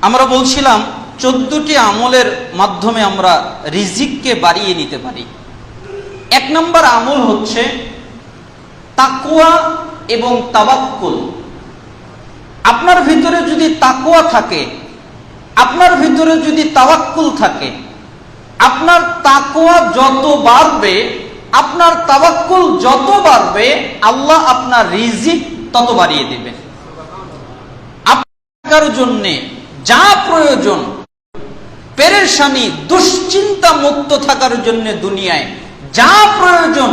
আমরা বলছিলাম 14টি আমলের মাধ্যমে আমরা রিজিককে বাড়িয়ে নিতে পারি। 1 নম্বর আমল হচ্ছে তাকওয়া এবং তাওয়াক্কুল। আপনার ভিতরে যদি তাকওয়া থাকে, আপনার ভিতরে যদি তাওয়াক্কুল থাকে, আপনার তাকওয়া যত বাড়বে, আপনার তাওয়াক্কুল যত বাড়বে, আল্লাহ আপনার রিজিক তত বাড়িয়ে দেবেন। আপনার জন্য যা প্রয়োজন, পেরেশানি দুশ্চিন্তা মুক্ত থাকার জন্য দুনিয়ায় যা প্রয়োজন,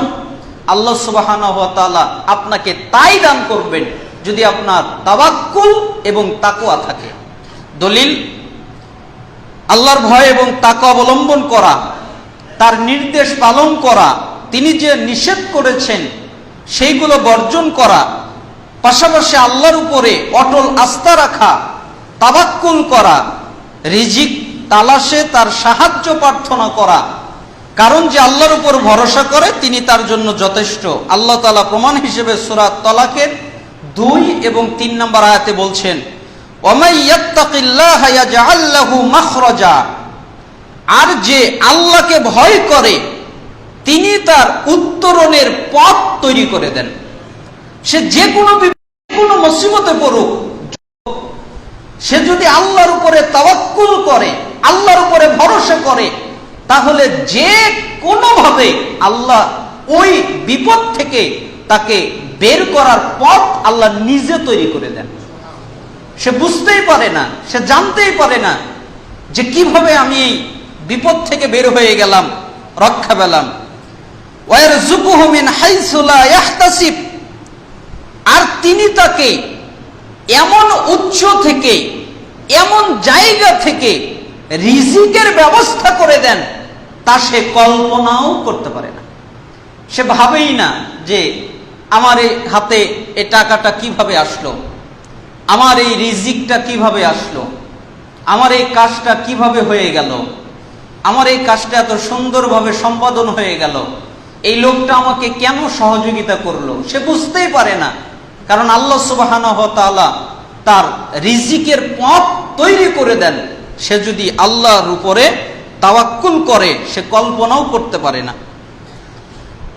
আল্লাহ সুবহানাহু ওয়া তাআলা আপনাকে তাই দান করবেন যদি আপনার তাওয়াক্কুল এবং তাকওয়া থাকে। দলিল, আল্লাহর ভয় এবং তাকওয়া অবলম্বন করা, তার নির্দেশ পালন করা, তিনি যে নিষেধ করেছেন সেইগুলো বর্জন করা, পাশাপাশি আল্লাহর উপরে অটল আস্থা রাখা, তাওয়াক্কুল করা, রিজিক তালাশে তার সাহায্য প্রার্থনা করা। কারণ যে আল্লাহর উপর ভরসা করে তিনি তার জন্য যথেষ্ট। আল্লাহ তাআলা প্রমাণ হিসেবে সূরা তালাকের 2 এবং 3 নম্বর আয়াতে বলছেন, ওয়ামাই ইয়াত্তাকিল্লাহা ইয়াজআল লাহু মাখরাজা। আর যে আল্লাহকে ভয় করে তিনি তার উত্তরণের পথ তৈরি করে দেন। সে যে কোনো মুসিবতে পড়ুক, সে যদি আল্লাহর উপরে তাওয়াক্কুল করে, আল্লাহর উপরে ভরসা করে, তাহলে যে কোনোভাবে আল্লাহ ওই বিপদ থেকে তাকে বের করার পথ আল্লাহ নিজে তৈরি করে দেন। সে বুঝতেই পারে না, সে জানতেই পারে না যে কিভাবে আমি এই বিপদ থেকে বের হয়ে গেলাম, রক্ষা পেলাম। ওয়ারযুকুহু মিন হাইসু লা ইয়াহতাসিব। আর তিনি তাকে এমন উৎস থেকে, এমন জায়গা থেকে রিজিকের ব্যবস্থা করে দেন তা সে কল্পনাও করতে পারে না। সে ভাবেই না যে আমার এই হাতে এই টাকাটা কিভাবে আসলো, আমার এই রিজিকটা কিভাবে আসলো, আমার এই কাজটা কিভাবে হয়ে গেল, আমার এই কাজটা এত সুন্দরভাবে সম্পাদন হয়ে গেল, এই লোকটা আমাকে কেন সহযোগিতা করলো। সে বুঝতেই পারে না, কারণ আল্লাহ সুবহানাহু ওয়া তাআলা তার রিজিকের পথ তৈরি করে দেন। সে যদি আল্লাহর উপরে তাওয়াক্কুল করে সে কল্পনাও করতে পারে না।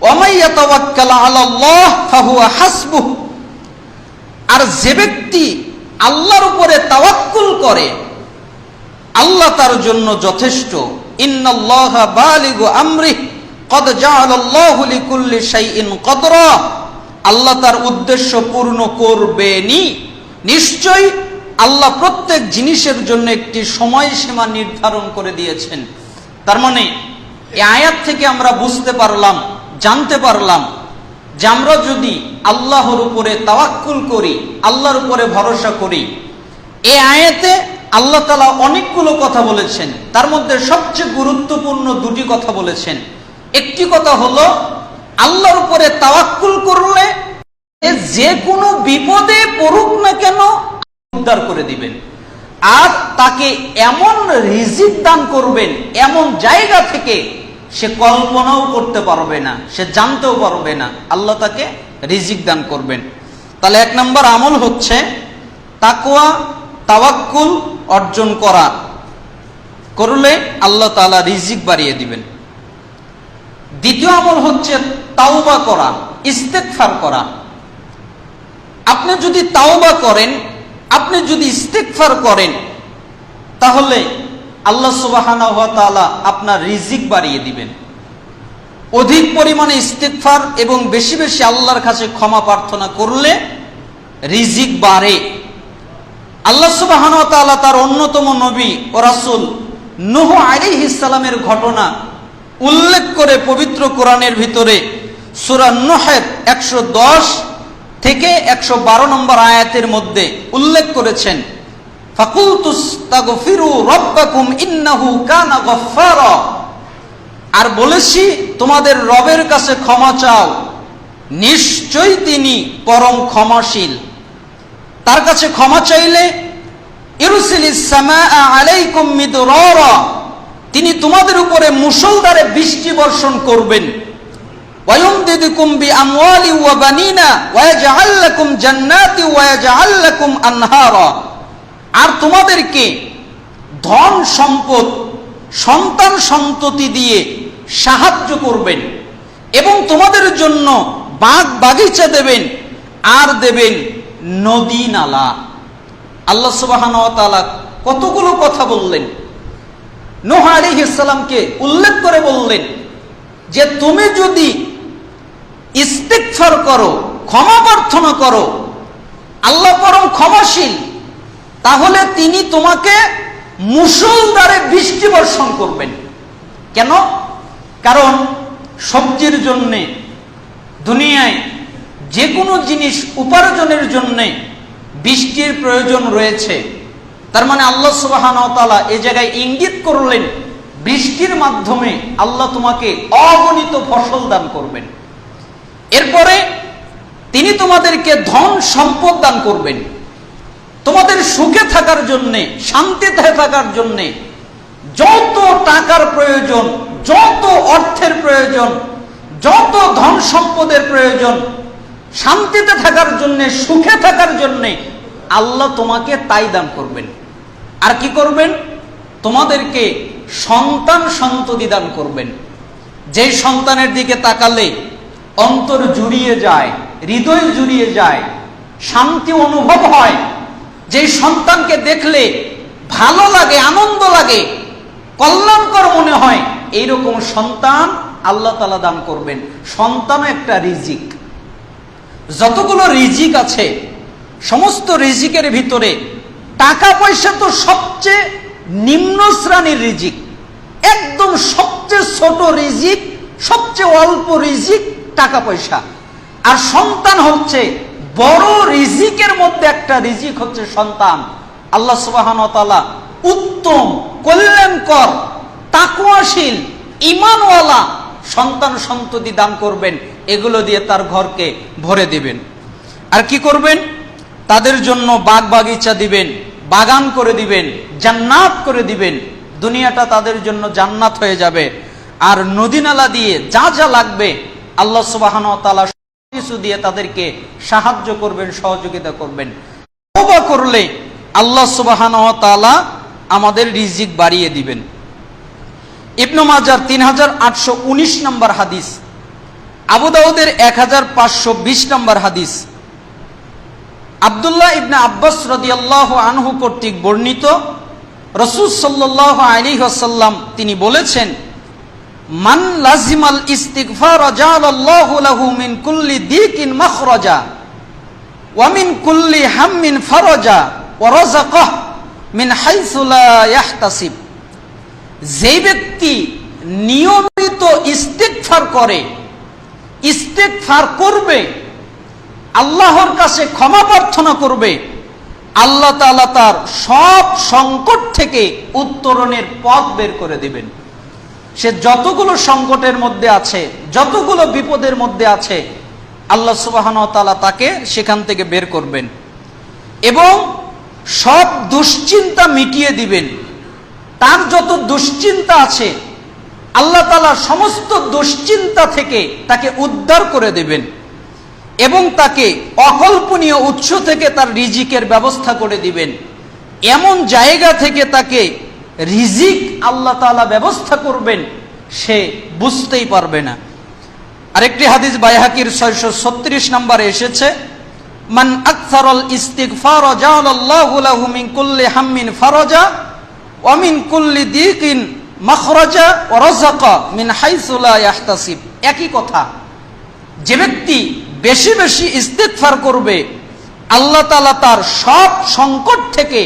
ওয়ামাই ইয়াতাওয়াক্কাল আলাল্লাহ ফাহুয়া হাসবুহ। আর যে ব্যক্তি আল্লাহর উপরে তাওয়াক্কুল করে আল্লাহ তার জন্য যথেষ্ট। ইন্নাল্লাহা বালিগু আমরিহি ক্বাদ জাআলাল্লাহু লিকুল্লি শাইইন কদরা। আল্লাহ তার উদ্দেশ্য পূর্ণ করবেনই। নিশ্চয়ই আল্লাহ প্রত্যেক জিনিসের জন্য একটি সময়সীমা নির্ধারণ করে দিয়েছেন। তার মানে এই আয়াত থেকে আমরা বুঝতে পারলাম, জানতে পারলাম যে আমরা যদি আল্লাহর উপরে তাওয়াক্কুল করি, আল্লাহর উপরে ভরসা করি, এই আয়াতে আল্লাহ তাআলা অনেকগুলো কথা বলেছেন। তার মধ্যে সবচেয়ে গুরুত্বপূর্ণ 2টি কথা বলেছেন। একটি কথা হলো আল্লাহর উপরে তাওয়াক্কুল করলে যে কোনো বিপদে পড়ুক না কেন উদ্ধার করে দিবেন, আর তাকে এমন রিজিক দান করবেন, এমন জায়গা থেকে সে কল্পনাও করতে পারবে না, সে জানতেও পারবে না, আল্লাহ তাকে রিজিক দান করবেন। তাহলে 1 নম্বর আমল হচ্ছে তাকওয়া, তাওয়াক্কুল অর্জন করা, করলে আল্লাহ তাআলা রিজিক বাড়িয়ে দিবেন। দ্বিতীয় আমল হচ্ছে তাওবা করা, ইস্তেগফার করা। আপনি যদি তাওবা করেন, আপনি যদি ইস্তেগফার করেন, তাহলে আল্লাহ সুবহানাহু ওয়া তাআলা আপনার রিজিক বাড়িয়ে দিবেন। অধিক পরিমাণে ইস্তেগফার এবং বেশি বেশি আল্লাহর কাছে ক্ষমা প্রার্থনা করলে রিজিক বাড়ে। আল্লাহ সুবহানাহু ওয়া তাআলা তার অন্যতম নবী ও রাসূল নূহ আলাইহিস সালামের ঘটনা উল্লেখ করে পবিত্র কোরআনের ভিতরে সূরা নূহের 110 থেকে 112 নম্বর আয়াতের মধ্যে উল্লেখ করেছেন, ফাকুলতুস্তাগফিরু রাব্বাকুম ইন্নাহু কানা গফফারা। আর বলেছি তোমাদের রবের কাছে ক্ষমা চাও, নিশ্চয়ই তিনি পরম ক্ষমাশীল। তার কাছে ক্ষমা চাইলে ইরসিলিস সামাআ আলাইকুম মিদরারা, তিনি তোমাদের উপরে মুষলধারে বৃষ্টি বর্ষণ করবেন। ওয়ায়ুমদিদুকুম বিআমওয়ালি ওয়া বানিনা ওয়া ইয়াজআল লাকুম জান্নাতি ওয়া ইয়াজআল লাকুম আনহারা। আর তোমাদেরকে ধন সম্পদ, সন্তান সন্ততি দিয়ে সাহায্য করবেন এবং তোমাদের জন্য বাগ বাগিচা দেবেন আর দেবেন নদী নালা। আল্লাহ সুবহানাহু ওয়া তাআলা কতগুলো কথা বললেন। নূহ আলাইহিস সালামকে উল্লেখ করে বললেন যে তুমি যদি ইস্তিগফার করো, ক্ষমা প্রার্থনা করো, আল্লাহ পরম ক্ষমাশীল, তাহলে তিনি তোমাকে মুষলধারে বৃষ্টি বর্ষণ করবেন। কেন? কারণ সবজির জন্যে, দুনিয়ায় যে কোনো জিনিস উপার্জনের জন্যে বৃষ্টির প্রয়োজন রয়েছে। তার মানে আল্লাহ সুবহানাহু ওয়া তাআলা এই জায়গায় ইঙ্গিত করলেন বৃষ্টির মাধ্যমে আল্লাহ তোমাকে অগণিত ফসল দান করবেন। এরপরে তিনি তোমাদেরকে ধন সম্পদ দান করবেন, তোমাদের সুখে থাকার জন্যে, শান্তিতে থাকার জন্যে যত টাকার প্রয়োজন, যত অর্থের প্রয়োজন, যত ধন সম্পদের প্রয়োজন, শান্তিতে থাকার জন্যে, সুখে থাকার জন্যে আল্লাহ তোমাকে তাই দান করবেন। আর কি করবেন? তোমাদেরকে সন্তান সন্ততি দান করবেন। যেই সন্তানের দিকে তাকালে অন্তর জুড়িয়ে যায়, হৃদয় জুড়িয়ে যায়, শান্তি অনুভব হয়, যেই সন্তানকে দেখলে ভালো লাগে, আনন্দ লাগে, কল্যাণকর মনে হয়, এইরকম সন্তান আল্লাহ তাআলা দান করবেন। সন্তানও একটা রিজিক। যতগুলো রিজিক আছে, সমস্ত রিজিকের ভিতরে টাকা পয়সা তো সবচেয়ে নিম্ন শ্রেণীর রিজিক, একদম সবচেয়ে ছোট রিজিক, সবচেয়ে অল্প রিজিক টাকা পয়সা। আর সন্তান হচ্ছে বড় রিজিকের মধ্যে একটা রিজিক, হচ্ছে সন্তান। আল্লাহ সুবহানাহু ওয়া তাআলা উত্তম, কল্যাণকর, তাকওয়াশীল, ঈমানওয়ালা সন্তান সন্ততি দান করবেন। এগুলো দিয়ে তার ঘরকে ভরে দিবেন। আর কি করবেন? তাদের জন্য বাগ বাগিচা দিবেন, বাগান করে দিবেন, জান্নাত করে দিবেন। দুনিয়াটা তাদের জন্য জান্নাত হয়ে যাবে। আর নদী নালা দিয়ে যা যা লাগবে আল্লাহ সুবহানাহু ওয়া তাআলা কিছু দিয়ে তাদেরকে সাহায্য করবেন, সহযোগিতা করবেন। তওবা করলে আল্লাহ সুবহানাহু ওয়া তাআলা আমাদের রিজিক বাড়িয়ে দিবেন। ইবনে মাজার 3819 নম্বর হাদিস, আবু দাউদের 1520 নম্বর হাদিস, আব্দুল্লাহ ইবনে আব্বাস রাদিয়াল্লাহু আনহু কর্তৃক বর্ণিত, রাসূল সাল্লাল্লাহু আলাইহি ওয়াসাল্লাম তিনি বলেছেন, মান লাজিমাল ইস্তিগফার জাআলাল্লাহু লাহু মিন কুল্লি দিকিন মাখরাজা ওয়া মিন কুল্লি হাম্মিন ফারাজা ওয়া রাযাকাহু মিন হাইসু লা ইয়াহতাসিব। যে ব্যক্তি নিয়মিত ইস্তিগফার করে, ইস্তিগফার করবে, আল্লাহর কাছে ক্ষমা প্রার্থনা করবে, আল্লাহ তাআলা তার সব সংকট থেকে উত্তরণের পথ বের করে দিবেন। সে যতগুলো সংকটের মধ্যে আছে, যতগুলো বিপদের মধ্যে আছে, আল্লাহ সুবহানাহু ওয়া তাআলা তাকে সেখান থেকে বের করবেন এবং সব দুশ্চিন্তা মিটিয়ে দিবেন। তার যত দুশ্চিন্তা আছে আল্লাহ তাআলা সমস্ত দুশ্চিন্তা থেকে তাকে উদ্ধার করে দেবেন এবং তাকে অকল্পনীয় উৎস থেকে তার রিজিকের ব্যবস্থা করে দিবেন। এমন জায়গা থেকে তাকে রিজিক আল্লাহ তাআলা ব্যবস্থা করবেন, সে বুঝতেই পারবে না। আরেকটি হাদিস বাইহাকির 636 নম্বরে এসেছে, মান আকসারাল ইস্তিগফার জাআলাল্লাহু লাহু মিন কুল্লি হাম্মিন ফারাজা ওয়া মিন কুল্লি দিকিন মাখরাজা ওয়া রাযাকা মিন হাইসু লা ইয়াহতাসিব। একই কথা, যে ব্যক্তি বেশি বেশি ইস্তিগফার করবে, আল্লাহ তাআলা তার সব সংকট থেকে,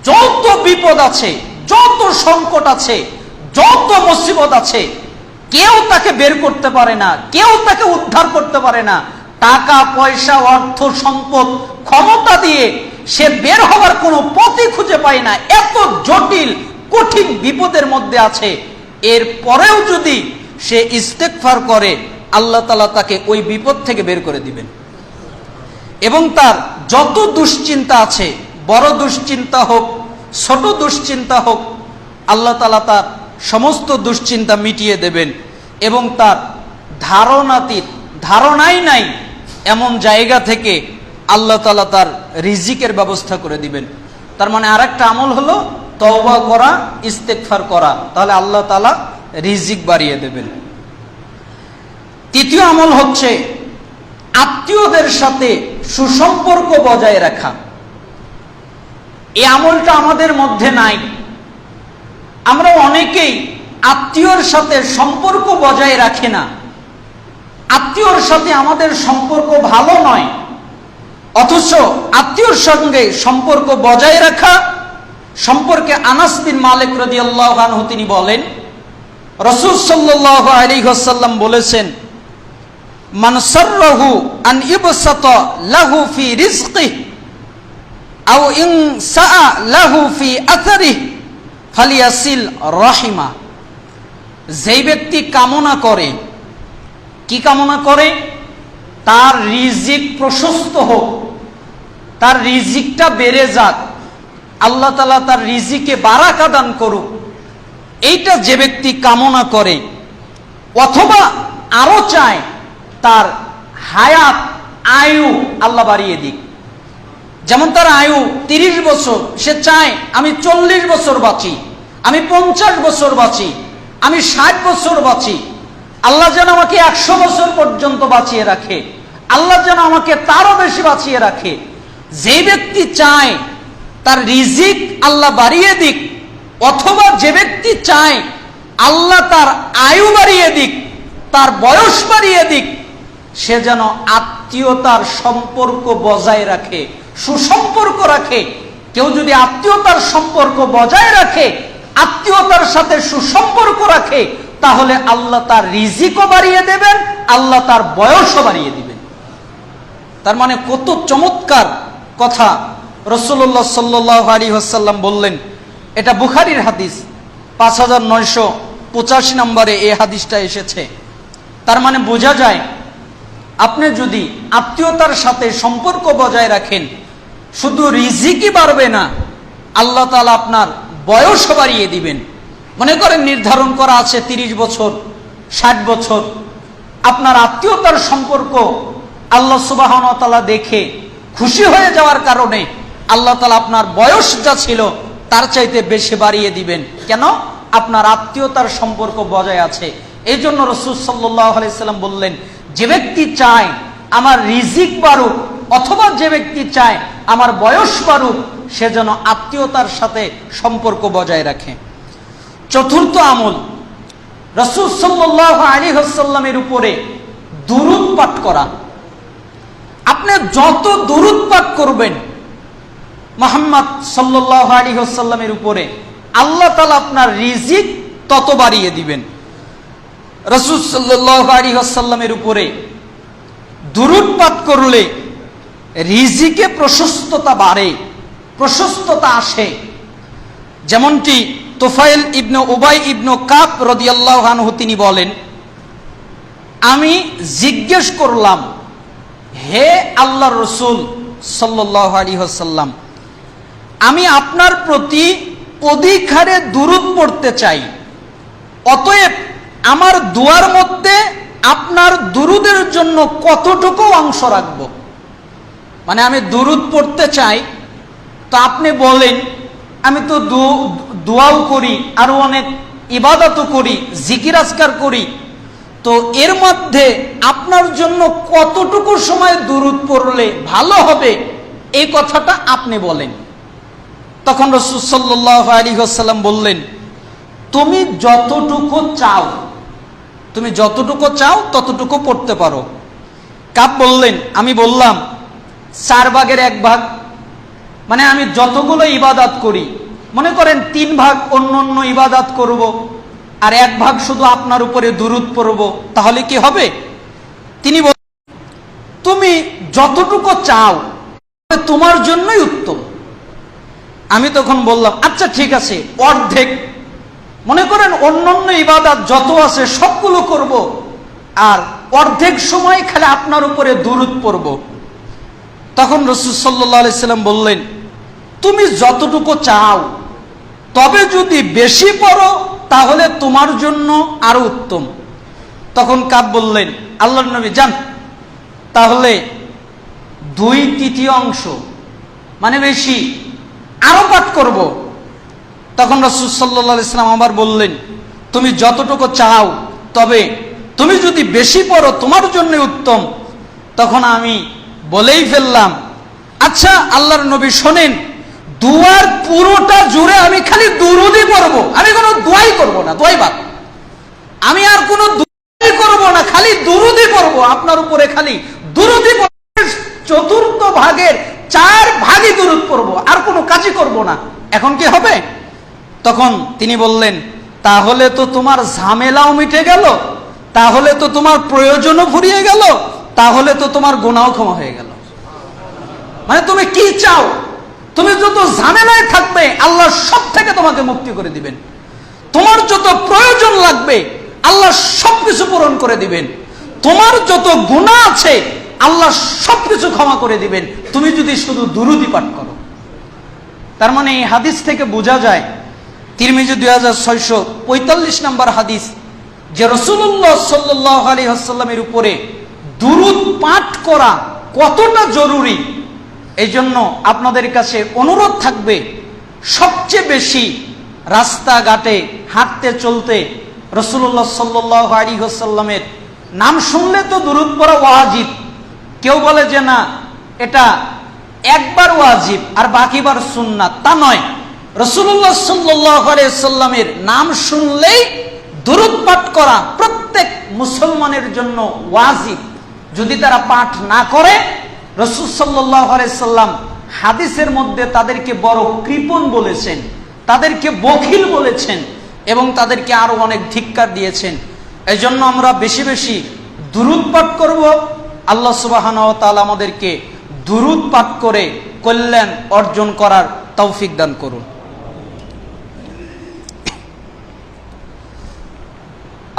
যত বিপদ আছে, যত সংকট আছে, যত মুসিবত আছে, কেউ তাকে বের করতে পারে না, কেউ তাকে উদ্ধার করতে পারে না। টাকা পয়সা, অর্থ সম্পদ, ক্ষমতা দিয়ে সে বের হওয়ার কোনো পথই খুঁজে পায় না। এত জটিল কঠিন বিপদের মধ্যে আছে, এর পরেও যদি সে ইস্তেগফার করে, আল্লাহ তাআলা তাকে ওই বিপদ থেকে বের করে দিবেন এবং তার যত দুশ্চিন্তা আছে, বড় দুশ্চিন্তা হোক, ছোট দুশ্চিন্তা হোক, আল্লাহ তাআলা তার সমস্ত দুশ্চিন্তা মিটিয়ে দেবেন এবং তার ধারণাই নাই এমন জায়গা থেকে আল্লাহ তাআলা তার রিজিকের ব্যবস্থা করে দিবেন। তার মানে আরেকটা আমল হলো তওবা করা, ইস্তেগফার করা, তাহলে আল্লাহ তাআলা রিজিক বাড়িয়ে দেবেন। তৃতীয় আমল হচ্ছে আত্মীয়দের সাথে সুসম্পর্ক বজায় রাখা। এই আমলটা আমাদের মধ্যে নাই। আমরা অনেকেই আত্মীয়র সাথে সম্পর্ক বজায় রাখি না। আত্মীয়র সাথে আমাদের সম্পর্ক ভালো নয়, অথচ আত্মীয়র সঙ্গে সম্পর্ক বজায় রাখা সম্পর্কে আনাস বিন মালিক রাদিয়াল্লাহু আনহু তিনি বলেন, রাসূল সাল্লাল্লাহু আলাইহি ওয়াসাল্লাম বলেছেন, মান সাররাহু আন ইবসাতা লাহু ফি রিজকিহি আও ইনসাআ লাহু ফি আথারিহি ফালিয়াসিল রাহিমা। যেই ব্যক্তি কামনা করে, কি কামনা করে? তার রিজিক প্রশস্ত হোক, তার রিজিকটা বেড়ে যাক, আল্লাহ তাআলা তার রিজিকে বারাকা দান করুক, এইটা যে ব্যক্তি কামনা করে, অথবা আরো চায় তার হায়াত, আয়ু আল্লাহ বাড়িয়ে দিক। যেমন তার আয়ু 30 বছর, সে চায় আমি 40 বছর বাঁচি, আমি 50 বছর বাঁচি, আমি 60 বছর বাঁচি, আল্লাহ যেন আমাকে 100 বছর পর্যন্ত বাঁচিয়ে রাখে, আল্লাহ যেন আমাকে তারও বেশি বাঁচিয়ে রাখে। যে ব্যক্তি চায় তার রিজিক আল্লাহ বাড়িয়ে দিক, অথবা যে ব্যক্তি চায় আল্লাহ তার আয়ু বাড়িয়ে দিক, তার বয়স বাড়িয়ে দিক, সে যেন আত্মীয়তার সম্পর্ক বজায় রাখে, সুসম্পর্ক রাখে। কেউ যদি আত্মীয়তার সম্পর্ক বজায় রাখে, আত্মীয়তার সাথে সুসম্পর্ক রাখে, তাহলে আল্লাহ তার রিজিকও বাড়িয়ে দেবেন, আল্লাহ তার বয়সও বাড়িয়ে দিবেন। তার মানে কত চমৎকার কথা রাসূলুল্লাহ সাল্লাল্লাহু আলাইহি ওয়াসাল্লাম বললেন। এটা বুখারীর হাদিস, 5985 নম্বরে এই হাদিসটা এসেছে। তার মানে বোঝা যায়, আপনি যদি আত্মীয়তার সাথে সম্পর্ক বজায় রাখেন, শুধু রিজিকই বাড়বে না, আল্লাহ তাআলা আপনার বয়সও বাড়িয়ে দিবেন। মনে করেন নির্ধারণ করা আছে 30 বছর, 60 বছর, আপনার আত্মীয়তার সম্পর্ক আল্লাহ সুবহানাহু ওয়া তাআলা দেখে খুশি হয়ে যাওয়ার কারণে আল্লাহ তাআলা আপনার বয়স যা ছিল তার চাইতে বেশি বাড়িয়ে দিবেন। কেন? আপনার আত্মীয়তার সম্পর্ক বজায় আছে। এই জন্য রাসূল সাল্লাল্লাহু আলাইহি সাল্লাম বললেন, যে ব্যক্তি চায় আমার রিজিক বাড়ুক, অথবা যে ব্যক্তি চায় আমার বয়স বাড়ুক, সে যেন আত্মীয়তার সাথে সম্পর্ক বজায় রাখে। চতুর্থ আমল, রাসূল সাল্লাল্লাহু আলাইহি ওয়াসাল্লামের উপরে দুরূদ পাঠ করা। আপনি যত দুরূদ পাঠ করবেন মুহাম্মদ সাল্লাল্লাহু আলাইহি ওয়াসাল্লামের উপরে, আল্লাহ তাআলা আপনার রিজিক তত বাড়িয়ে দিবেন। রাসূল সাল্লাল্লাহু আলাইহি ওয়াসাল্লামের উপরে দুরূদ পাঠ করলে রিজিকে প্রশস্ততা বাড়ে, প্রশস্ততা আসে। যেমনটি তুফাইল ইবনে উবাই ইবনে কাব রাদিয়াল্লাহু আনহু তিনি বলেন, আমি জিজ্ঞেস করলাম, হে আল্লাহর রাসূল সাল্লাল্লাহু আলাইহি ওয়াসাল্লাম, আমি আপনার প্রতি অধিক হারে দুরূদ পড়তে চাই, অতএব আমার দুয়ার মধ্যে আপনার দুরূদের জন্য কতটুকু অংশ রাখবো? মানে আমি দুরূদ পড়তে চাই, তো আপনি বলেন, আমি তো দোয়াও করি, আরো অনেক ইবাদতও করি, জিকির আজকার করি, তো এর মধ্যে আপনার জন্য কতটুকু সময় দুরূদ পড়লে ভালো হবে, এই কথাটা আপনি বলেন। তখন রাসূল সাল্লাল্লাহু আলাইহি ওয়াসাল্লাম বললেন, তুমি যতটুকু চাও, তুমি যতটুকু চাও ততটুকু পড়তে পারো। কাব বললেন, আমি বললাম 4 ভাগের 1 ভাগ, মানে আমি যতগুলো ইবাদত করি, মনে করেন 3 ভাগ অন্য অন্য ইবাদত করব, আর 1 ভাগ শুধু আপনার উপরে দুরূদ পড়ব, তাহলে কি হবে? তিনি বললেন, তুমি যতটুকু চাও তোমার জন্যই উত্তম। আমি তখন বললাম, আচ্ছা ঠিক আছে, অর্ধেক, মনে করেন অন্যান্য ইবাদত যত আছে সবগুলো করব, আর অর্ধেক সময় খালি আপনার উপরে দুরূদ পড়ব। তখন রাসূল সাল্লাল্লাহু আলাইহি সাল্লাম বললেন, তুমি যতটুকু চাও, তবে যদি বেশি পড়ো তাহলে তোমার জন্য আরো উত্তম। তখন কাব বললেন, আল্লাহর নবী যান, তাহলে 2/3 অংশ, মানে বেশি আরো পাঠ করব। তখন রাসূল সাল্লাল্লাহু আলাইহি ওয়াসাল্লাম আবার বললেন, তুমি যতটুকু চাও, তবে তুমি যদি বেশি পড়ো তোমার জন্য উত্তম। তখন আমি বলেই ফেললাম, আচ্ছা আল্লাহর নবী শোনেন, দুয়ার পুরোটা জুড়ে আমি খালি দুরূদই পড়ব, আমি কোনো দোয়াই করব না, দোয়াই বাদ, আমি আর কোনো দোয়াই করব না, খালি দুরূদই পড়ব, আপনার উপরে খালি দুরূদই পড়ব, চতুর্থ ভাগের 4 ভাগই দুরূদ পড়ব, আর কোনো কাজই করব না। এখন কি হবে? তখন তিনি বললেন, তাহলে তো তোমার ঝামেলাও মিটে গেল, তাহলে তো তোমার প্রয়োজনও ফুরিয়ে গেল, তাহলে তো তোমার গুনাহও ক্ষমা হয়ে গেল। মানে তুমি কি চাও? তুমি যত ঝামেলায় থাকবে আল্লাহ সব থেকে তোমাকে মুক্তি করে দিবেন। তোমার যত প্রয়োজন লাগবে আল্লাহ সবকিছু পূরণ করে দিবেন। তোমার যত গুনাহ আছে আল্লাহ সবকিছু ক্ষমা করে দিবেন, তুমি যদি শুধু দুরূদই পাঠ করো। তার মানে এই হাদিস থেকে বোঝা যায়, তিরমিজি 2645 নম্বর হাদিস, যে রাসূলুল্লাহ সাল্লাল্লাহু আলাইহি ওয়াসাল্লামের উপরে দুরূদ পাঠ করা কতটা জরুরি। এই জন্য আপনাদের কাছে অনুরোধ থাকবে, সবচেয়ে বেশি রাস্তাঘাটে হাঁটতে চলতে রাসূলুল্লাহ সাল্লাল্লাহু আলাইহি ওয়াসাল্লামের নাম শুনলে তো দুরূদ পড়া ওয়াজিব। কেউ বলে যে না, এটা একবার ওয়াজিব আর বাকিবার সুন্নাত, তা নয়। রাসূলুল্লাহ সাল্লাল্লাহু আলাইহি ওয়াসাল্লামের নাম শুনলেই দুরূদ পাঠ করা প্রত্যেক মুসলমানের জন্য ওয়াজিব। যদি তারা পাঠ না করে, রাসূল সাল্লাল্লাহু আলাইহি ওয়াসাল্লাম হাদিসের মধ্যে তাদেরকে বড় কৃপণ বলেছেন, তাদেরকে বখিল বলেছেন এবং তাদেরকে আরো অনেক ধিক্কার দিয়েছেন। এই জন্য আমরা বেশি বেশি দুরূদ পাঠ করব। আল্লাহ সুবহানাহু ওয়া তাআলা আমাদেরকে দুরূদ পাঠ করে কল্যাণ অর্জন করার তৌফিক দান করুন।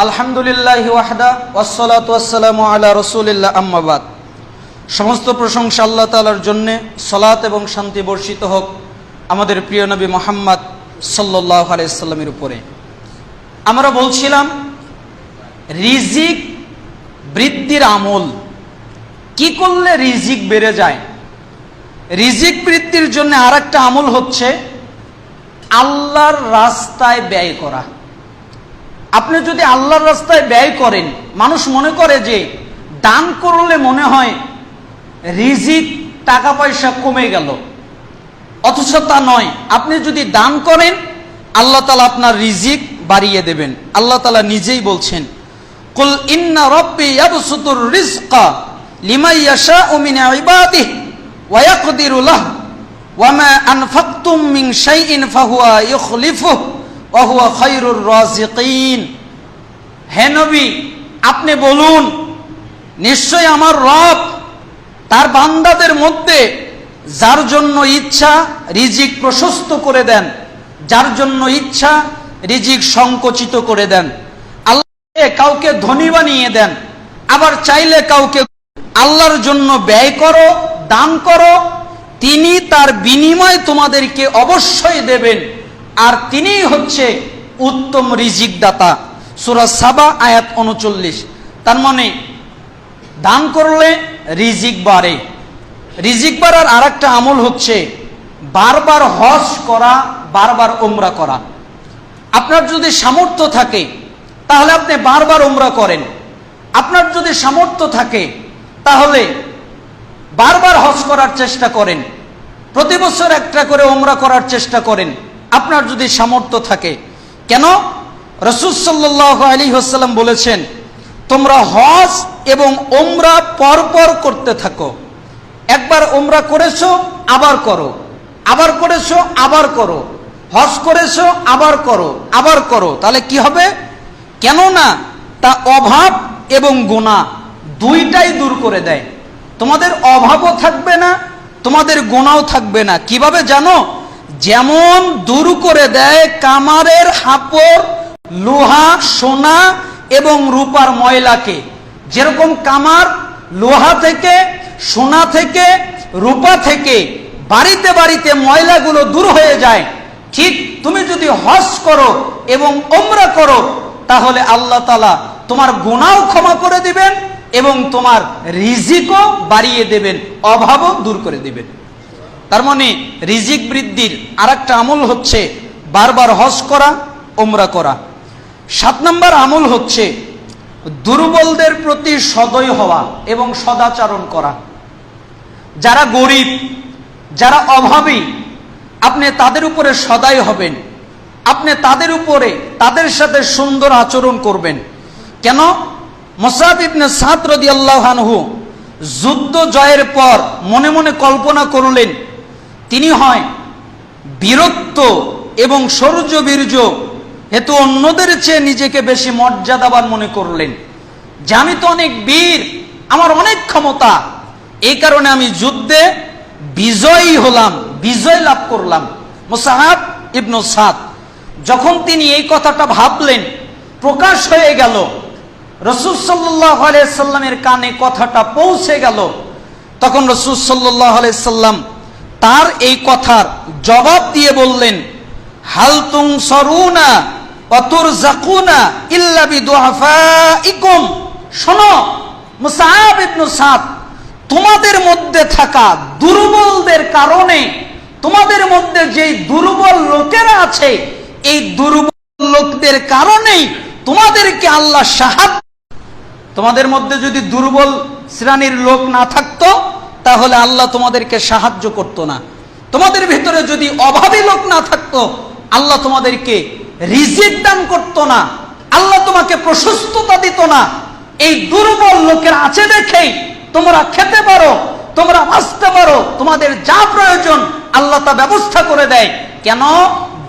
আলহামদুলিল্লাহি ওয়াহদা ওয়াসসালাতু ওয়াসসালামু আলা রাসূলিল্লাহ, আম্মা বাদ। সমস্ত প্রশংসা আল্লাহ তাআলার জন্য, সালাত এবং শান্তি বর্ষিত হোক আমাদের প্রিয় নবী মুহাম্মদ সাল্লাল্লাহু আলাইহি সাল্লামের উপরে। আমরা বলছিলাম রিজিক বৃদ্ধির আমল, কি করলে রিজিক বেড়ে যায়। রিজিক বৃদ্ধির জন্য আরেকটা আমল হচ্ছে আল্লাহর রাস্তায় ব্যয় করা। আপনি যদি আল্লাহর রাস্তায় ব্যয় করেন, মানুষ মনে করে যে দান করলে মনে হয় রিজিক টাকা পয়সা কমে গেল, অথচ তা নয়। আপনি যদি দান করেন আল্লাহ তাআলা আপনার রিজিক বাড়িয়ে দেবেন। আল্লাহ তাআলা নিজেই বলছেন, কুল ইন্না রাব্বি ইয়াবসুতুর রিজকা লিমান ইয়াশাউ মিন ইবাদিহি ওয়া ইয়াকদিরু লাহু ওয়া মা আনফাকতুম মিন শাইইন ফাহুয়া ইখলিফুহু ওয়া হুয়া খায়রুর রাযিকিন। হে নবী, আপনি বলুন, নিশ্চয় আমার রব তার বান্দাদের মধ্যে যার জন্য ইচ্ছা রিজিক প্রশস্ত করে দেন, যার জন্য ইচ্ছা রিজিক সংকুচিত করে দেন। আল্লাহ কাউকে ধনী বানিয়ে দেন, আবার চাইলে কাউকে। আল্লাহর জন্য ব্যয় করো, দান করো, তিনি তার বিনিময় তোমাদেরকে অবশ্যই দেবেন, আর তিনিই হচ্ছে উত্তম রিজিক দাতা। সূরা সাবা আয়াত 39। তার মানে দান করলে রিজিক বাড়ে। রিজিক বাড়ার আরেকটা আমল হচ্ছে বারবার হজ করা, বারবার উমরা করা। আপনার যদি সামর্থ্য থাকে তাহলে আপনি বারবার উমরা করেন। আপনার যদি সামর্থ্য থাকে তাহলে বারবার হজ করার চেষ্টা করেন, প্রতি বছর একটা করে উমরা করার চেষ্টা করেন, আপনার যদি সামর্থ্য থাকে। কেন? রাসূল সাল্লাল্লাহু আলাইহি ওয়াসাল্লাম বলেছেন, তোমরা হজ এবং উমরা পরপর করতে থাকো। একবার উমরা করেছো আবার করো, আবার করেছো আবার করো, হজ করেছো আবার করো, আবার করো। তাহলে কি হবে? কেননা তা অভাব এবং গুনাহ দুইটাই দূর করে দেয়। তোমাদের অভাবও থাকবে না, তোমাদের গুনাহও থাকবে না। কিভাবে জানো? যেমন দূর করে দেয় কামারের হাপড়, লোহা, সোনা এবং রূপার ময়লাকে। যেরকম কামার লোহা থেকে, সোনা থেকে, রূপা থেকে বাড়িতে বাড়িতে ময়লাগুলো দূর হয়ে যায়, ঠিক তুমি যদি হজ করো এবং উমরা করো তাহলে আল্লাহ তাআলা তোমার গুনাহও ক্ষমা করে দিবেন এবং তোমার রিজিকও বাড়িয়ে দেবেন, অভাবও দূর করে দিবেন। তার মানে রিজিক বৃদ্ধির আরেকটা আমল হচ্ছে বারবার হজ করা, ওমরা করা। 7 নম্বর আমল হচ্ছে দুর্বলদের প্রতি সদয় হওয়া এবং সদাচরণ করা। যারা গরিব, যারা অভাবী, আপনি তাদের উপরে সদয় হবেন, আপনি তাদের উপরে তাদের সাথে সুন্দর আচরণ করবেন। কেন? মুসআব ইবনে সাদ রাদিয়াল্লাহু আনহু যুদ্ধ জয়ের পর মনে মনে কল্পনা করলেন তিনি হয় বীরত্ব এবং শৌর্যবীর্য হেতু অন্যদের চেয়ে নিজেকে বেশি মর্যাদাবান মনে করলেন যে আমি তো অনেক বীর, আমার অনেক ক্ষমতা, এই কারণে আমি যুদ্ধে বিজয়ী হলাম, বিজয় লাভ করলাম। মুসআব ইবনে সাদ যখন তিনি এই কথাটা ভাবলেন, প্রকাশ হয়ে গেল, রাসূল সাল্লাল্লাহু আলাইহি সাল্লামের কানে কথাটা পৌঁছে গেল, তখন রাসূল সাল্লাল্লাহু আলাইহি সাল্লাম তার এই কথার জবাব দিয়ে বললেন, হাল তুনসারুনা ওয়া তুরযাকুনা ইল্লা বিদুআফাইকুম। শোনো মুসআব ইবনে সাদ, তোমাদের মধ্যে থাকা দুর্বলদের কারণে, তোমাদের মধ্যে যে দুর্বল লোকেরা আছে, এই দুর্বল লোকদের কারণেই তোমাদেরকে আল্লাহ সাহায্য। তোমাদের মধ্যে যদি দুর্বল শ্রেণীর লোক না থাকতো তাহলে আল্লাহ তোমাদেরকে সাহায্য করতো না। তোমাদের ভিতরে যদি অভাবী লোক না থাকতো আল্লাহ তোমাদেরকে রিজিক দান করতো না, আল্লাহ তোমাকে প্রশস্ততা দিত না। এই দুর্বল লোকের আছে দেখেই তোমরা খেতে পারো, তোমরা বাঁচতে পারো, তোমাদের যা প্রয়োজন আল্লাহ তা ব্যবস্থা করে দেয়। কেন?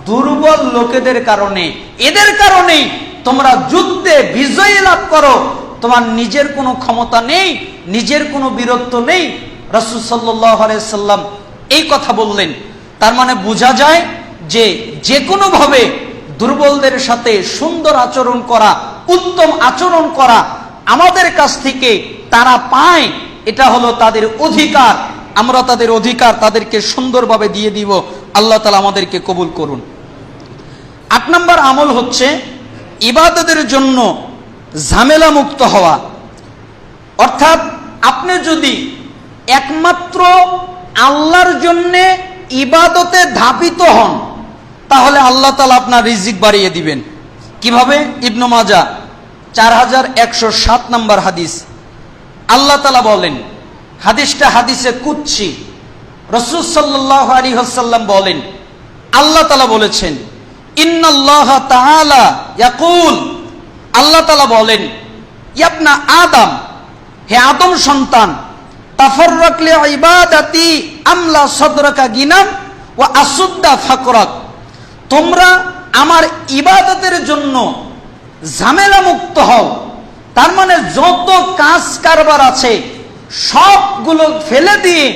দুর্বল লোকেদের কারণে, এদের কারণেই তোমরা যুদ্ধে বিজয়ী লাভ করো। তোমার নিজের কোনো ক্ষমতা নেই, নিজের কোনো বীরত্ব নেই। রাসূল সাল্লাল্লাহু আলাইহি সাল্লাম এই কথা বললেন। তার মানে বোঝা যায় যে যে কোনো ভাবে দুর্বলদের সাথে সুন্দর আচরণ করা, উত্তম আচরণ করা আমাদের কাছ থেকে তারা পায়, এটা হলো তাদের অধিকার। আমরা তাদের অধিকার তাদেরকে সুন্দরভাবে দিয়ে দিব। আল্লাহ তাআলা আমাদেরকে কবুল করুন। 8 নম্বর আমল হচ্ছে ইবাদতের জন্য ঝামেলা মুক্ত হওয়া। অর্থাৎ আপনি যদি একমাত্র আল্লাহর জন্য ইবাদতে ধাবিত হন তাহলে আল্লাহ তাআলা আপনার রিজিক বাড়িয়ে দিবেন। কিভাবে? ইবনে মাজাহ 4107 নম্বর হাদিস। আল্লাহ তাআলা বলেন, হাদিসটা হাদিসে কুদসি, রাসূল সাল্লাল্লাহু আলাইহি ওয়াসাল্লাম বলেন, আল্লাহ তাআলা বলেছেন, ইন্নাল্লাহ তাআলা ইয়াকুল, আল্লাহ তাআলা বলেন, ইবনা আদম, হে আদম সন্তান, তাফাররাক লি ইবাদাতি আমলা সাদরাকা গিনাম ওয়া আসুদ্দা ফাকরাক, তোমরা আমার ইবাদতের জন্য ঝামেলা মুক্ত হও। তার মানে যত কাজ কারবার আছে সবগুলো ফেলে দিয়ে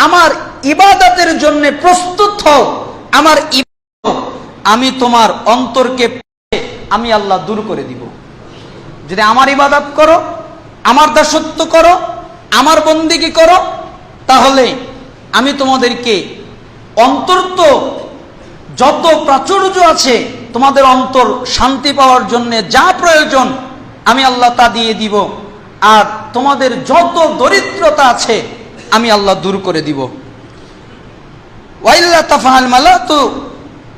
আমার ইবাদতের জন্য প্রস্তুত হও। আমার ইবাদত আমি তোমার অন্তরকে আমি আল্লাহ দূর করে দিব। যদি আমার ইবাদত করো, আমার দাসত্ব করো, আমার বন্দেগী করো, তাহলে আমি তোমাদেরকে অন্তর তো যত প্রাচুর্য আছে, তোমাদের অন্তর শান্তি পাওয়ার জন্য যা প্রয়োজন আমি আল্লাহ তা দিয়ে দিব। আর তোমাদের যত দরিদ্রতা আছে আমি আল্লাহ দূর করে দিব। ওয়াইল্লা তাফআল মালাতু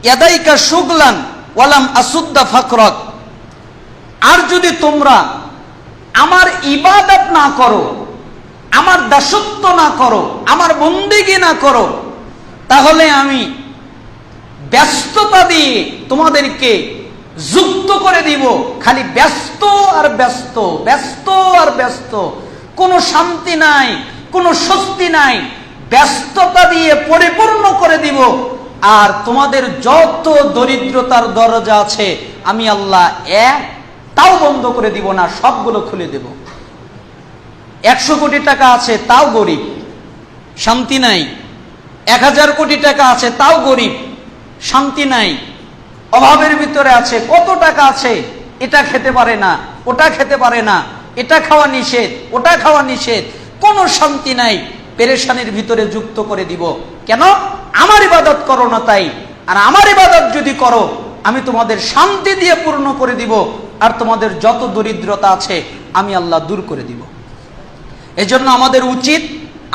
ইয়াদাইকা শুগলান ওয়ালাম আসুদ্দা ফাকরাক, আর যদি তোমরা আমার ইবাদত না করো, আমার দাসত্ব না করো, আমার বন্দেগী না করো, তাহলে আমি ব্যস্ততা দিয়ে তোমাদেরকে যুক্ত করে দিব। খালি ব্যস্ত আর ব্যস্ত, ব্যস্ত আর ব্যস্ত, কোনো শান্তি নাই, কোনো স্বস্তি নাই, ব্যস্ততা দিয়ে পরিপূর্ণ করে দিব। আর তোমাদের যত দরিদ্রতার দরজা আছে আমি আল্লাহ একটাও বন্ধ করে দিব না, সবগুলো খুলে দেব। 100 কোটি টাকা আছে তাও গরিব, শান্তি নাই। 1000 কোটি টাকা আছে তাও গরিব, শান্তি নাই। অভাবের ভিতরে আছে, কত টাকা আছে, এটা খেতে পারে না, ওটা খেতে পারে না, এটা খাওয়া নিষেধ, ওটা খাওয়া নিষেধ, কোনো শান্তি নাই, পেরেশানির ভিতরে যুক্ত করে দিব। কেন? আমার ইবাদত করো না তাই। আর আমার ইবাদত যদি করো আমি তোমাদের শান্তি দিয়ে পূর্ণ করে দিব, আর তোমাদের যত দরিদ্রতা আছে আমি আল্লাহ দূর করে দিব। এজন্য আমাদের উচিত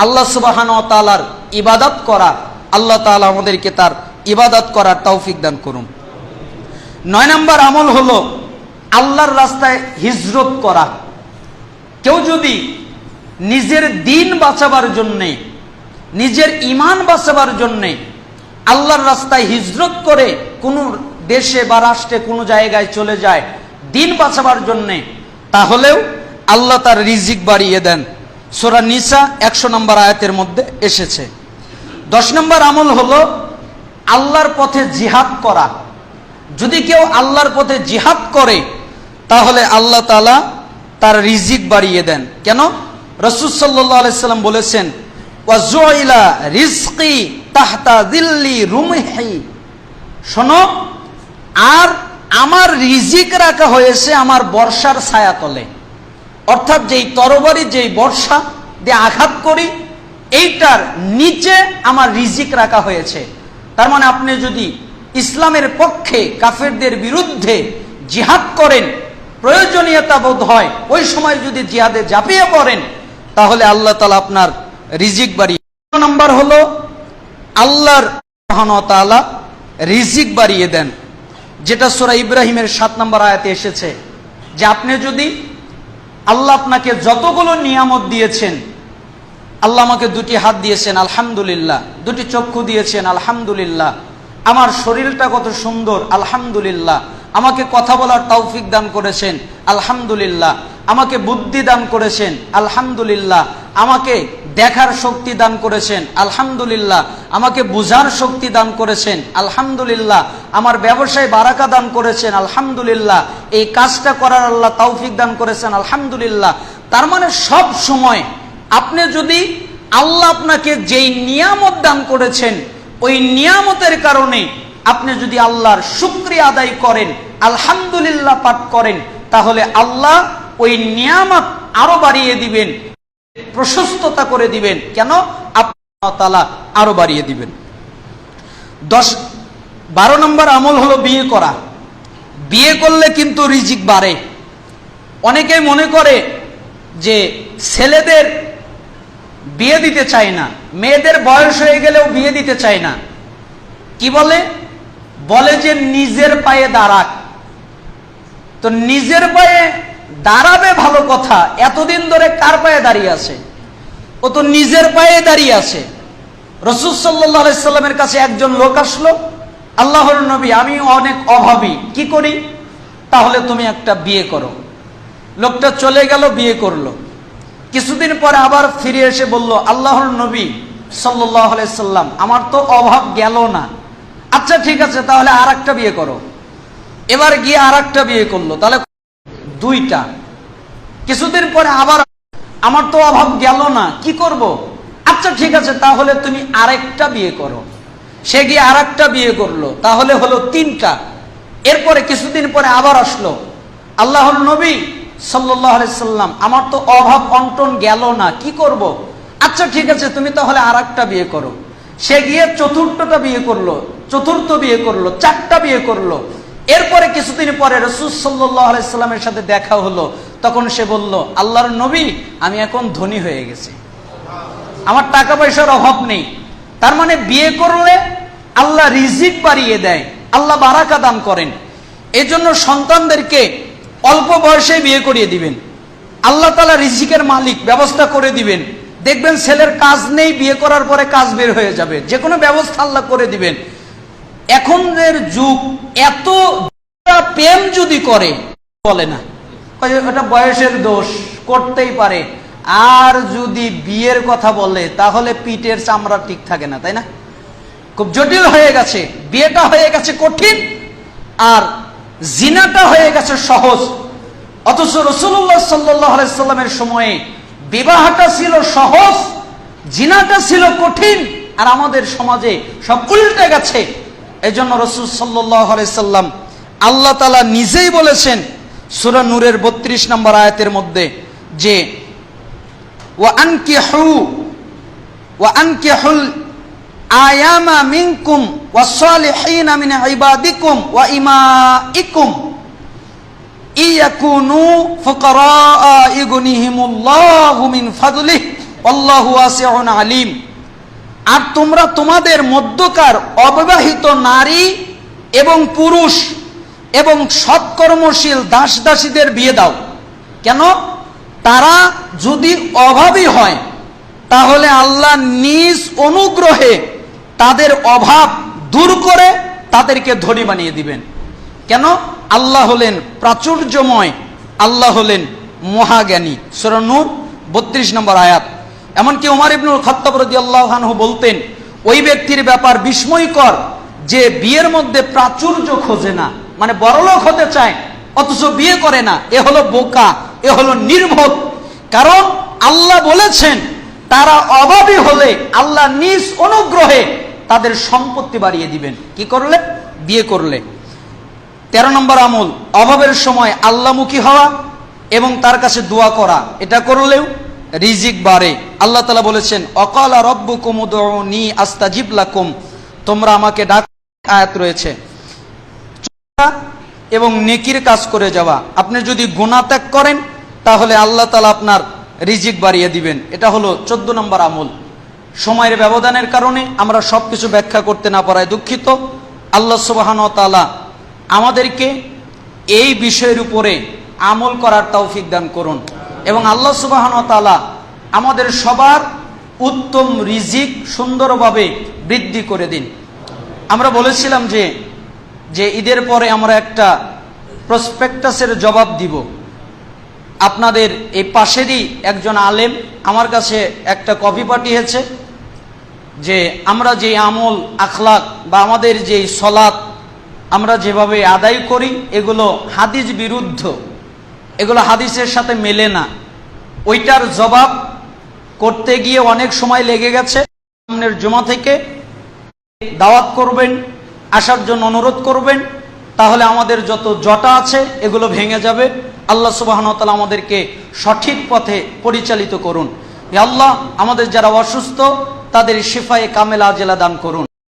আল্লাহ সুবহানাহু ওয়া তাআলার ইবাদত করা। আল্লাহ তাআলা আমাদেরকে তার ইবাদত করার তৌফিক দান করুন। 9 নম্বর আমল হলো আল্লাহর রাস্তায় হিজরত করা। কেউ যদি নিজের দিন বাঁচাবার জন্যে, নিজের ঈমান বাঁচাবার জন্যে আল্লাহর রাস্তায় হিজরত করে কোনো দেশে বা রাষ্ট্রে কোনো জায়গায় চলে যায় দিন বাঁচাবার জন্যে, তাহলেও আল্লাহ তার রিজিক বাড়িয়ে দেন। সূরা নিসা 100 নম্বর আয়াতের মধ্যে এসেছে। 10 নম্বর আমল হলো আল্লাহর পথে জিহাদ করা। যদি কেউ আল্লাহর পথে জিহাদ করে তাহলে আল্লাহ তাআলা তার রিজিক বাড়িয়ে দেন। কেন? রাসূল সাল্লাল্লাহু আলাইহি সাল্লাম বলেছেন, ওয়াজুইলা রিজকি তাহতা যিল্লি রুমহি। শোনো, আর আমার রিজিক রাখা হয়েছে আমার বর্ষার ছায়াতলে। অর্থাৎ যেই তরবারি, যেই বর্ষা দিয়ে আঘাত করি, এইটার নিচে আমার রিজিক রাখা হয়েছে। তার মানে আপনি যদি ইসলামের পক্ষে কাফেরদের বিরুদ্ধে জিহাদ করেন, প্রয়োজনীয়তা বোধ হয়, ওই সময় যদি জিহাদে ঝাঁপিয়ে পড়েন, তাহলে আল্লাহ তাআলা আপনার রিজিক বাড়িয়ে। 2 নম্বর হলো আল্লাহর সুবহানাহু ওয়া তাআলা রিজিক বাড়িয়ে দেন, যেটা সূরা ইব্রাহিমের 7 নম্বর আয়াতে এসেছে যে আপনি যদি, আল্লাহ আপনাকে যতগুলো নিয়ামত দিয়েছেন, আল্লাহ আমাকে 2টি হাত দিয়েছেন আলহামদুলিল্লাহ, 2টি চক্ষু দিয়েছেন আলহামদুলিল্লাহ, আমার শরীরটা কত সুন্দর আলহামদুলিল্লাহ, আমাকে কথা বলার তৌফিক দান করেছেন আলহামদুলিল্লাহ, আমাকে বুদ্ধি দান করেছেন আলহামদুলিল্লাহ, আমাকে দেখার শক্তি দান করেছেন আলহামদুলিল্লাহ, আমাকে বুঝার শক্তি দান করেছেন আলহামদুলিল্লাহ, আমার ব্যবসায় বারাকা দান করেছেন আলহামদুলিল্লাহ, এই কাজটা করার আল্লাহ তৌফিক দান করেছেন আলহামদুলিল্লাহ। তার মানে সব সময় আপনি যদি আল্লাহ আপনাকে যেই নিয়ামত দান করেছেন, ওই নিয়ামতের কারণে আপনি যদি আল্লাহর শুকরিয়া আদায় করেন, আলহামদুলিল্লাহ পাঠ করেন, তাহলে আল্লাহ ওই নিয়ামত আরো বাড়িয়ে দিবেন, প্রশস্ততা করে দিবেন। কেন? আল্লাহ তাআলা আরো বাড়িয়ে দিবেন। 12 নম্বর আমল হলো বিয়ে করা। বিয়ে করলে কিন্তু রিজিক বাড়ে। অনেকেই মনে করে যে ছেলেদের বিয়ে দিতে চায় না, মেয়েদের বয়স হয়ে গেলেও বিয়ে দিতে চায় না। কি বলে? বলে যে নিজের পায়ে দাঁড়াক। তো নিজের পায়ে দাঁড়াবে ভালো কথা, এতদিন ধরে কার পায়ে দাঁড়িয়ে আছে? ও তো নিজের পায়ে দাঁড়িয়ে আছে। রাসূল সাল্লাল্লাহু আলাইহি সাল্লামের কাছে একজন লোক আসলো, আল্লাহর নবী, আমি অনেক অভাবী, কি করি? তাহলে তুমি একটা বিয়ে করো। লোকটা চলে গেল, বিয়ে করলো। কিছুদিন পরে আবার ফিরে এসে বলল, আল্লাহর নবী সাল্লাল্লাহু আলাইহি সাল্লাম, আমার তো অভাব গেল না। আচ্ছা ঠিক আছে, তাহলে আরেকটা বিয়ে করো। এবার গিয়ে আরেকটা বিয়ে করলো, তাহলে 2টা। কিছুদিন পরে আবার, আমার তো অভাব গেল না, কি করব? আচ্ছা ঠিক আছে, তাহলে তুমি আরেকটা বিয়ে করো। সে গিয়ে আরেকটা বিয়ে করলো, তাহলে হলো 3টা। এরপরে কিছুদিন পরে আবার আসলো, আল্লাহর নবী সাল্লাল্লাহু আলাইহি সাল্লাম, আমার তো অভাব অন্টন গেল না, কি করব? আচ্ছা ঠিক আছে, তুমি তাহলে আরেকটা বিয়ে করো। সে গিয়ে 4টা বিয়ে করলো, 4র্থ বিয়ে করলো, 4টা বিয়ে করলো। এরপরে কিছুদিন পরে রাসূল সাল্লাল্লাহু আলাইহি সাল্লামের সাথে দেখা হলো, তখন সে বলল, আল্লাহর নবী, আমি এখন ধনী হয়ে গেছি, আমার টাকা পয়সার অভাব নেই। তার মানে বিয়ে করলে আল্লাহ রিজিক বাড়িয়ে দেয়, আল্লাহ বারাকা দান করেন। এজন্য সন্তানদেরকে অল্প বয়সে বিয়ে করিয়ে দিবেন, আল্লাহ তাআলা রিজিকের মালিক, ব্যবস্থা করে দিবেন। দেখবেন ছেলের কাজ নেই, বিয়ে করার পরে কাজ বের হয়ে যাবে, যে কোনো ব্যবস্থা আল্লাহ করে দিবেন। এখনের যুগ এত, প্রেম যদি করে বলে না, ওটা বয়সের দোষ, করতেই পারে। আর যদি বিয়ের কথা বলে তাহলে পিঠের চামড়া ঠিক থাকে না, তাই না? খুব জটিল হয়ে গেছে, বিয়েটা হয়ে গেছে কঠিন, আর জিনাটা হয়ে গেছে সহজ। অথচ রাসূলুল্লাহ সাল্লাল্লাহু আলাইহি সাল্লামের সময়ে বিবাহটা ছিল সহজ, জিনাটা ছিল কঠিন। আর আমাদের সমাজে সব উল্টে গেছে। এজন্য রাসূল সাল্লাল্লাহু আলাইহি সাল্লাম, আল্লাহ তাআলা নিজেই বলেছেন সূরা নূরের 32 নম্বর আয়াতের মধ্যে যে ওয়া আনকিহুল আয়ামা মিনকুম ওয়াস-সালিহিনা মিন ইবাদিকুম ওয়া ইমাইকুম ইয়াকুনু ফুকারা ইগনিহিমুল্লাহু মিন ফাদলিহি আল্লাহু ওয়াসিউন আলিম। আর তোমরা তোমাদের মধ্যকার অবিবাহিত নারী এবং পুরুষ এবং সৎকর্মশীল দাস দাসীদের বিয়ে দাও। কেন? তারা যদি অভাবী হয় তাহলে আল্লাহ নিজ অনুগ্রহে তাদের অভাব দূর করে তাদেরকে ধনী বানিয়ে দিবেন। কেন? আল্লাহ হলেন প্রাচুর্যময়, আল্লাহ হলেন মহাজ্ঞানী। সূরা নূর 32 নম্বর আয়াত। এমনকি ওমর ইবনুল খাত্তাব রাদিয়াল্লাহু আনহু বলতেন, ওই ব্যক্তির ব্যাপার বিস্ময়কর যে বিয়ের মধ্যে প্রাচুর্য খোঁজে না, মানে বড়লোক হতে চায় অথচ বিয়ে করে না, এ হলো বোকা, এ হলো নির্বোধ। কারণ আল্লাহ বলেছেন তারা অভাবী হলে আল্লাহ নিজ অনুগ্রহে তাদের সম্পত্তি বাড়িয়ে দিবেন। কি করলে? বিয়ে করলে। 13 নম্বর আমল, অভাবের সময় আল্লাহমুখী হওয়া এবং তার কাছে দোয়া করা। এটা করলেও রিজিক বাড়ে। আল্লাহ তাআলা বলেছেন, অকালা রব্বুকুম উদউনি আস্তাজিব লাকুম, তোমরা আমাকে ডাক। আয়াত রয়েছে। এবং নেকির কাজ করে যাওয়া। আপনি যদি গুনাহ ত্যাগ করেন তাহলে আল্লাহ তাআলা আপনার রিজিক বাড়িয়ে দিবেন। এটা হলো 14 নম্বর আমল। সময়ের ব্যবধানের কারণে আমরা সবকিছু ব্যাখ্যা করতে না পারায় দুঃখিত। আল্লাহ সুবহানাহু ওয়া তাআলা আমাদেরকে এই বিষয়ের উপরে আমল করার তৌফিক দান করুন এবং আল্লাহ সুবহানাহু ওয়া তাআলা আমাদের সবার উত্তম রিজিক সুন্দরভাবে বৃদ্ধি করে দিন। আমরা বলেছিলাম যে ঈদের পরে আমরা একটা প্রসপেক্টাসের জবাব দিব। আপনাদের এই পাশেরই একজন আলেম আমার কাছে একটা কপি পাঠিয়েছে যে আমরা যে আমল আখলাক বা আমাদের যে সলাত আমরা যেভাবে আদায় করি এগুলো হাদিস বিরুদ্ধ, এগুলো হাদিসের সাথে মেলে না। ওইটার জবাব করতে গিয়ে অনেক সময় লেগে গেছে। সামনের জুমা থেকে দাওয়াত করবেন, আসার জন্য অনুরোধ করবেন, তাহলে আমাদের যত জটা আছে এগুলো ভেঙে যাবে। আল্লাহ সুবহানাহু ওয়া তাআলা আমাদেরকে সঠিক পথে পরিচালিত করুন। হে আল্লাহ, আমাদের যারা অসুস্থ তাদের শিফায়ে কামেলা আজেলা দান করুন।